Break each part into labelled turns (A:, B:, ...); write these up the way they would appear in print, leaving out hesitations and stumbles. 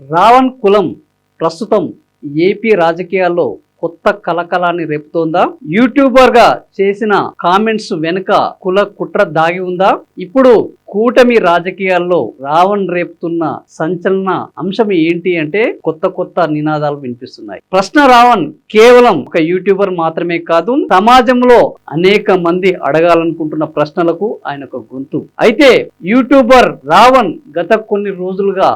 A: రావణ్ కులం ప్రస్తుతం ఏపీ రాజకీయాల్లో కొత్త కలకలాన్ని రేపుతోందా? యూట్యూబర్ గా చేసిన కామెంట్స్ వెనుక కుల కుట్ర దాగి ఉందా? ఇప్పుడు కూటమి రాజకీయాల్లో రావణ్ రేపుతున్న సంచలన అంశం ఏంటి అంటే కొత్త నినాదాలు వినిపిస్తున్నాయి. ప్రశ్న రావణ్ కేవలం ఒక యూట్యూబర్ మాత్రమే కాదు, సమాజంలో అనేక మంది అడగాలనుకుంటున్న ప్రశ్నలకు ఆయన ఒక గొంతు. అయితే యూట్యూబర్ రావణ్ గత కొన్ని రోజులుగా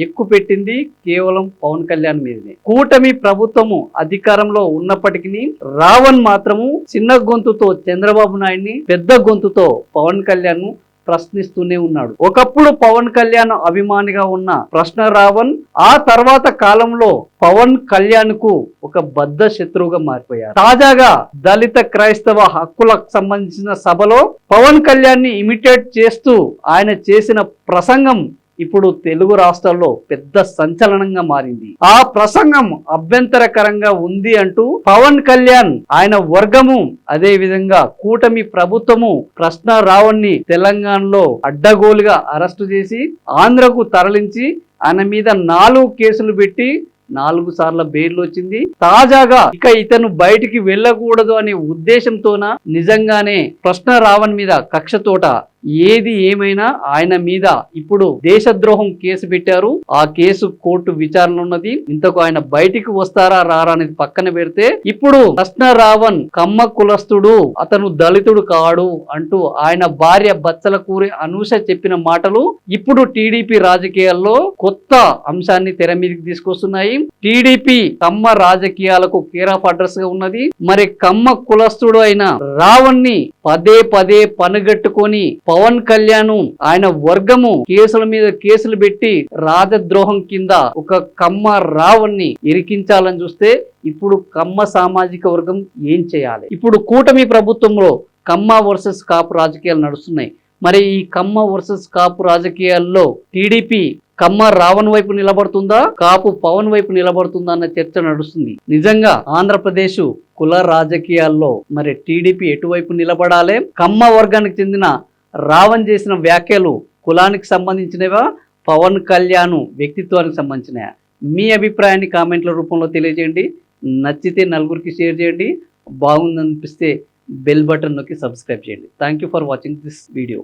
A: ఎక్కువ పెట్టింది కేవలం పవన్ కళ్యాణ్ మీదనే. కూటమి ప్రభుత్వము అధికారంలో ఉన్నప్పటికీ రావణ్ మాత్రము చిన్న గొంతుతో చంద్రబాబు నాయుడిని, పెద్ద గొంతుతో పవన్ కళ్యాణ్ ప్రశ్నిస్తూనే ఉన్నాడు. ఒకప్పుడు పవన్ కళ్యాణ్ అభిమానిగా ఉన్న ప్రశ్న రావణ్ ఆ తర్వాత కాలంలో పవన్ కళ్యాణ్ కు ఒక బద్ధ శత్రువుగా మారిపోయారు. తాజాగా దళిత క్రైస్తవ హక్కులకు సంబంధించిన సభలో పవన్ కళ్యాణ్ ని ఇమిటేట్ చేస్తూ ఆయన చేసిన ప్రసంగం ఇప్పుడు తెలుగు రాష్ట్రాల్లో పెద్ద సంచలనంగా మారింది. ఆ ప్రసంగం అభ్యంతరకరంగా ఉంది అంటూ పవన్ కళ్యాణ్, ఆయన వర్గము, అదే విధంగా కూటమి ప్రభుత్వము ప్రశ్న రావణ్ణి తెలంగాణలో అడ్డగోలుగా అరెస్టు చేసి ఆంధ్రకు తరలించి ఆయన మీద 4 కేసులు పెట్టి 4 సార్ల బెయిల్ వచ్చింది. తాజాగా ఇక ఇతను బయటికి వెళ్ళకూడదు అనే ఉద్దేశంతోన నిజంగానే ప్రశ్న రావణ్ మీద కక్షతోట ఏది ఏమైనా ఆయన మీద ఇప్పుడు దేశద్రోహం కేసు పెట్టారు. ఆ కేసు కోర్టు విచారణ ఉన్నది. ఇంతకు ఆయన బయటికి వస్తారా రారా అనేది పక్కన పెడితే ఇప్పుడు ప్రశ్న రావణ్ కమ్మ కులస్తుడు, అతను దళితుడు కాడు అంటూ ఆయన భార్య బచ్చలకూరి అనూష చెప్పిన మాటలు ఇప్పుడు టీడీపీ రాజకీయాల్లో కొత్త అంశాన్ని తెర మీదకి తీసుకొస్తున్నాయి. టీడీపీ కమ్మ రాజకీయాలకు కేర్ ఆఫ్ అడ్రస్ గా ఉన్నది. మరి కమ్మ కులస్తుడు అయిన రావణ్ ని పదే పనిగట్టుకొని పవన్ కళ్యాణ్, ఆయన వర్గము కేసుల మీద కేసులు పెట్టి రాజద్రోహం కింద ఒక కమ్మ రావణ్ణి ఇరికించాలని చూస్తే ఇప్పుడు కమ్మ సామాజిక వర్గం ఏం చేయాలి? ఇప్పుడు కూటమి ప్రభుత్వంలో కమ్మ వర్సెస్ కాపు రాజకీయాలు నడుస్తున్నాయి. మరి ఈ కమ్మ వర్సెస్ కాపు రాజకీయాల్లో టీడీపీ కమ్మ రావణ్ వైపు నిలబడుతుందా, కాపు పవన్ వైపు నిలబడుతుందా అన్న చర్చ నడుస్తుంది. నిజంగా ఆంధ్రప్రదేశ్ కుల రాజకీయాల్లో మరి టీడీపీ ఎటువైపు నిలబడాలి? కమ్మ వర్గానికి చెందిన రావణ్ చేసిన వ్యాఖ్యలు కులానికి సంబంధించినవా, పవన్ కళ్యాణ్ వ్యక్తిత్వానికి సంబంధించినవా? మీ అభిప్రాయాన్ని కామెంట్ల రూపంలో తెలియజేయండి. నచ్చితే నలుగురికి షేర్ చేయండి. బాగుందనిపిస్తే బెల్ బటన్ నొక్కి సబ్స్క్రైబ్ చేయండి. Thank you for watching this video.